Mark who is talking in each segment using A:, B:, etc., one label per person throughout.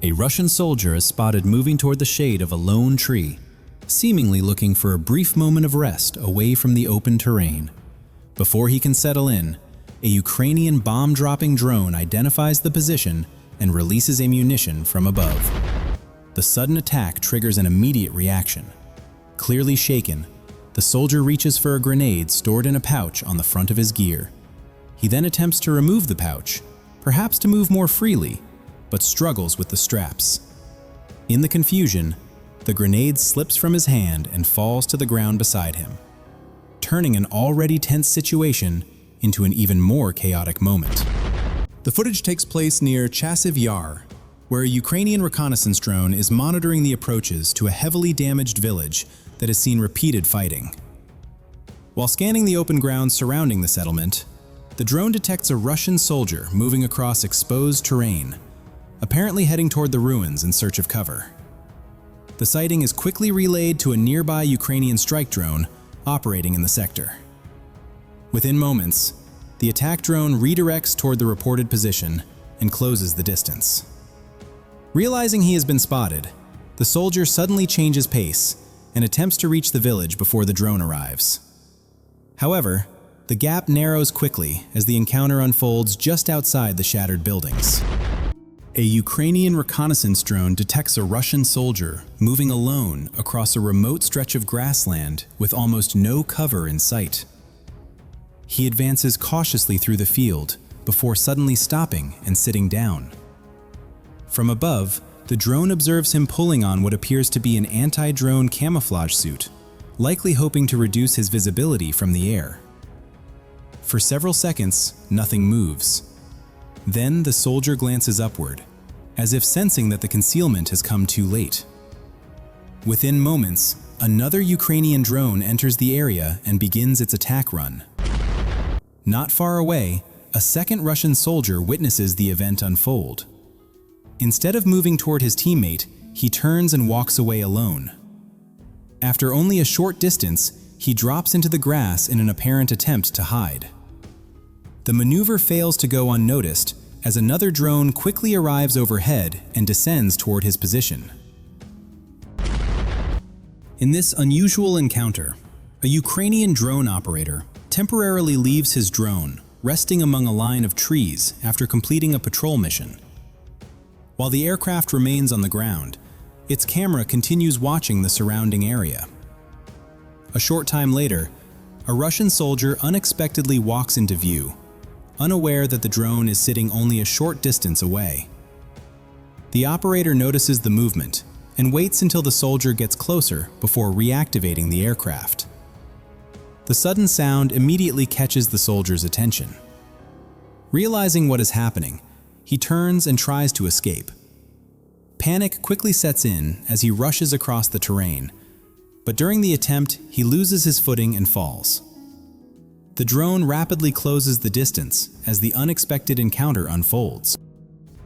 A: A Russian soldier is spotted moving toward the shade of a lone tree, seemingly looking for a brief moment of rest away from the open terrain. Before he can settle in, a Ukrainian bomb-dropping drone identifies the position and releases ammunition from above. The sudden attack triggers an immediate reaction. Clearly shaken, the soldier reaches for a grenade stored in a pouch on the front of his gear. He then attempts to remove the pouch, perhaps to move more freely, but struggles with the straps. In the confusion, the grenade slips from his hand and falls to the ground beside him, turning an already tense situation into an even more chaotic moment. The footage takes place near Chassiv Yar, where a Ukrainian reconnaissance drone is monitoring the approaches to a heavily damaged village that has seen repeated fighting. While scanning the open ground surrounding the settlement, the drone detects a Russian soldier moving across exposed terrain, apparently heading toward the ruins in search of cover. The sighting is quickly relayed to a nearby Ukrainian strike drone operating in the sector. Within moments, the attack drone redirects toward the reported position and closes the distance. Realizing he has been spotted, the soldier suddenly changes pace and attempts to reach the village before the drone arrives. However, the gap narrows quickly as the encounter unfolds just outside the shattered buildings. A Ukrainian reconnaissance drone detects a Russian soldier moving alone across a remote stretch of grassland with almost no cover in sight. He advances cautiously through the field before suddenly stopping and sitting down. From above, the drone observes him pulling on what appears to be an anti-drone camouflage suit, likely hoping to reduce his visibility from the air. For several seconds, nothing moves. Then the soldier glances upward, as if sensing that the concealment has come too late. Within moments, another Ukrainian drone enters the area and begins its attack run. Not far away, a second Russian soldier witnesses the event unfold. Instead of moving toward his teammate, he turns and walks away alone. After only a short distance, he drops into the grass in an apparent attempt to hide. The maneuver fails to go unnoticed as another drone quickly arrives overhead and descends toward his position. In this unusual encounter, a Ukrainian drone operator temporarily leaves his drone, resting among a line of trees after completing a patrol mission. While the aircraft remains on the ground, its camera continues watching the surrounding area. A short time later, a Russian soldier unexpectedly walks into view, unaware that the drone is sitting only a short distance away. The operator notices the movement and waits until the soldier gets closer before reactivating the aircraft. The sudden sound immediately catches the soldier's attention. Realizing what is happening, he turns and tries to escape. Panic quickly sets in as he rushes across the terrain, but during the attempt, he loses his footing and falls. The drone rapidly closes the distance as the unexpected encounter unfolds.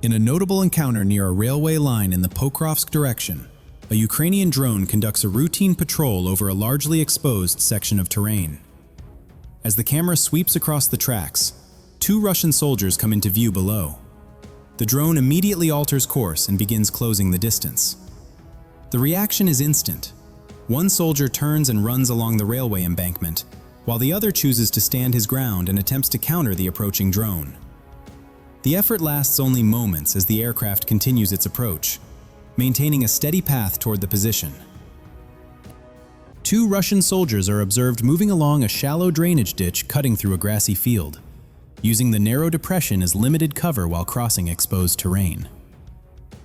A: In a notable encounter near a railway line in the Pokrovsk direction, a Ukrainian drone conducts a routine patrol over a largely exposed section of terrain. As the camera sweeps across the tracks, two Russian soldiers come into view below. The drone immediately alters course and begins closing the distance. The reaction is instant. One soldier turns and runs along the railway embankment, while the other chooses to stand his ground and attempts to counter the approaching drone. The effort lasts only moments as the aircraft continues its approach, maintaining a steady path toward the position. Two Russian soldiers are observed moving along a shallow drainage ditch cutting through a grassy field, using the narrow depression as limited cover while crossing exposed terrain.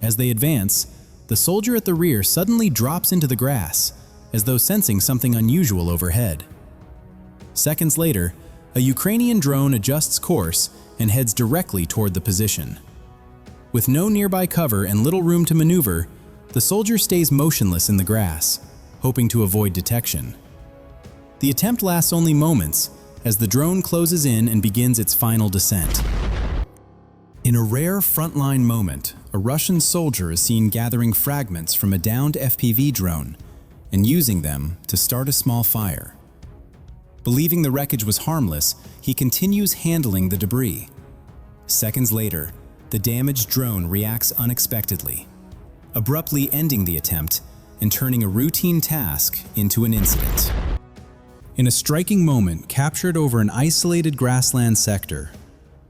A: As they advance, the soldier at the rear suddenly drops into the grass, as though sensing something unusual overhead. Seconds later, a Ukrainian drone adjusts course and heads directly toward the position. With no nearby cover and little room to maneuver, the soldier stays motionless in the grass, hoping to avoid detection. The attempt lasts only moments, as the drone closes in and begins its final descent. In a rare frontline moment, a Russian soldier is seen gathering fragments from a downed FPV drone and using them to start a small fire. Believing the wreckage was harmless, he continues handling the debris. Seconds later, the damaged drone reacts unexpectedly, abruptly ending the attempt and turning a routine task into an incident. In a striking moment captured over an isolated grassland sector,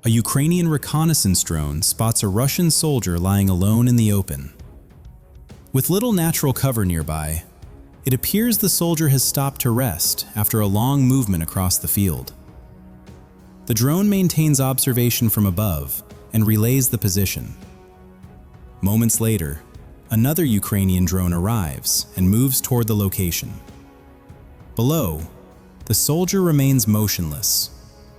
A: a Ukrainian reconnaissance drone spots a Russian soldier lying alone in the open. With little natural cover nearby, it appears the soldier has stopped to rest after a long movement across the field. The drone maintains observation from above and relays the position. Moments later, another Ukrainian drone arrives and moves toward the location. Below, the soldier remains motionless,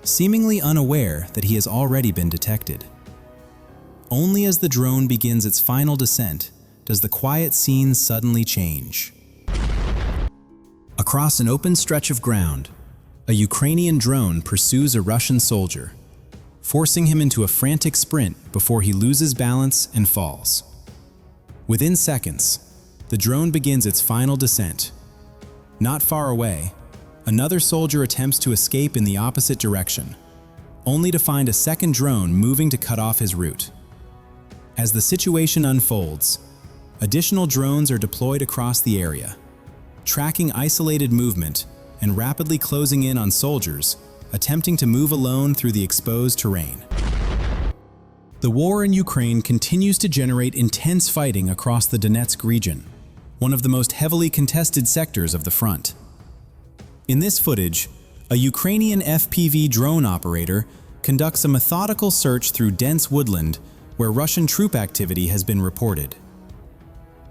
A: seemingly unaware that he has already been detected. Only as the drone begins its final descent does the quiet scene suddenly change. Across an open stretch of ground, a Ukrainian drone pursues a Russian soldier, forcing him into a frantic sprint before he loses balance and falls. Within seconds, the drone begins its final descent. Not far away, another soldier attempts to escape in the opposite direction, only to find a second drone moving to cut off his route. As the situation unfolds, additional drones are deployed across the area, tracking isolated movement and rapidly closing in on soldiers attempting to move alone through the exposed terrain. The war in Ukraine continues to generate intense fighting across the Donetsk region, one of the most heavily contested sectors of the front. In this footage, a Ukrainian FPV drone operator conducts a methodical search through dense woodland where Russian troop activity has been reported.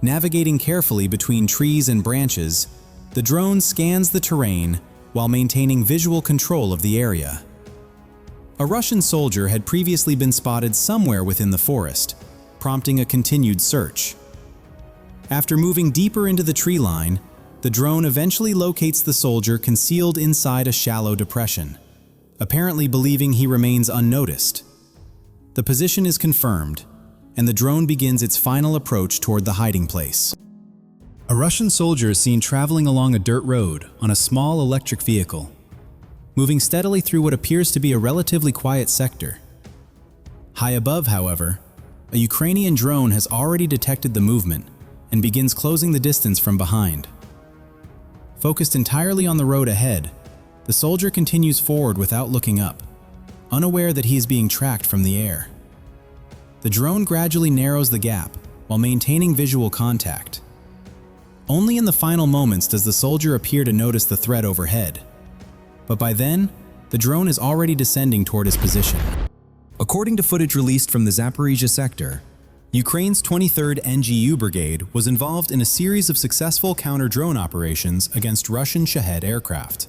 A: Navigating carefully between trees and branches, the drone scans the terrain while maintaining visual control of the area. A Russian soldier had previously been spotted somewhere within the forest, prompting a continued search. After moving deeper into the tree line, the drone eventually locates the soldier concealed inside a shallow depression, apparently believing he remains unnoticed. The position is confirmed, and the drone begins its final approach toward the hiding place. A Russian soldier is seen traveling along a dirt road on a small electric vehicle, moving steadily through what appears to be a relatively quiet sector. High above, however, a Ukrainian drone has already detected the movement and begins closing the distance from behind. Focused entirely on the road ahead, the soldier continues forward without looking up, unaware that he is being tracked from the air. The drone gradually narrows the gap while maintaining visual contact. Only in the final moments does the soldier appear to notice the threat overhead. But by then, the drone is already descending toward his position. According to footage released from the Zaporizhzhia sector, Ukraine's 23rd NGU Brigade was involved in a series of successful counter-drone operations against Russian Shahed aircraft.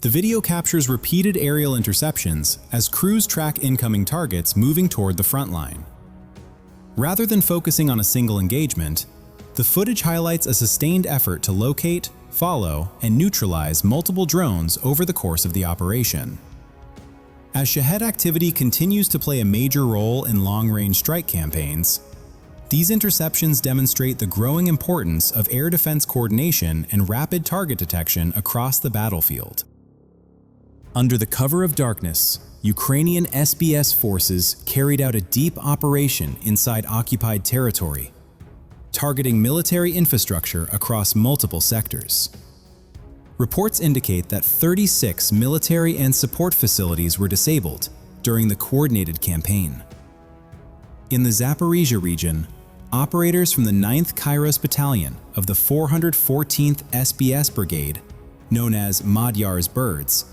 A: The video captures repeated aerial interceptions as crews track incoming targets moving toward the front line. Rather than focusing on a single engagement, the footage highlights a sustained effort to locate, follow, and neutralize multiple drones over the course of the operation. As Shahed activity continues to play a major role in long-range strike campaigns, these interceptions demonstrate the growing importance of air defense coordination and rapid target detection across the battlefield. Under the cover of darkness, Ukrainian SBS forces carried out a deep operation inside occupied territory, targeting military infrastructure across multiple sectors. Reports indicate that 36 military and support facilities were disabled during the coordinated campaign. In the Zaporizhzhia region, operators from the 9th Kairos Battalion of the 414th SBS Brigade, known as Magyar's Birds,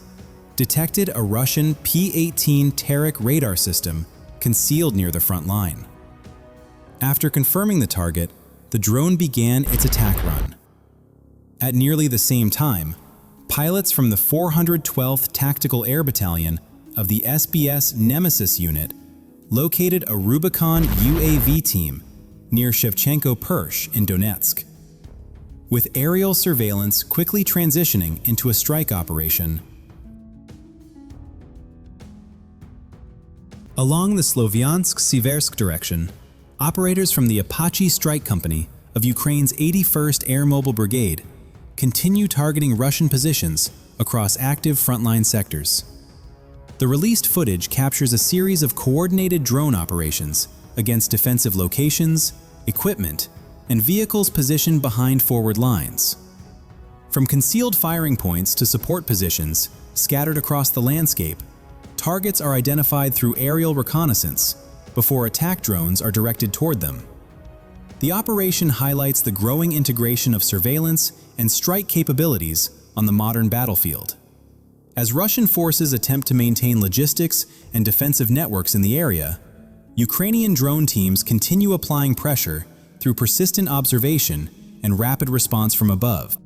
A: detected a Russian P-18 Terek radar system concealed near the front line. After confirming the target, the drone began its attack run. At nearly the same time, pilots from the 412th Tactical Air Battalion of the SBS Nemesis unit located a Rubicon UAV team near Shevchenko Persh in Donetsk. With aerial surveillance quickly transitioning into a strike operation, along the Slovyansk-Siversk direction, operators from the Apache Strike Company of Ukraine's 81st Air Mobile Brigade continue targeting Russian positions across active frontline sectors. The released footage captures a series of coordinated drone operations against defensive locations, equipment, and vehicles positioned behind forward lines. From concealed firing points to support positions scattered across the landscape, targets are identified through aerial reconnaissance before attack drones are directed toward them. The operation highlights the growing integration of surveillance and strike capabilities on the modern battlefield. As Russian forces attempt to maintain logistics and defensive networks in the area, Ukrainian drone teams continue applying pressure through persistent observation and rapid response from above.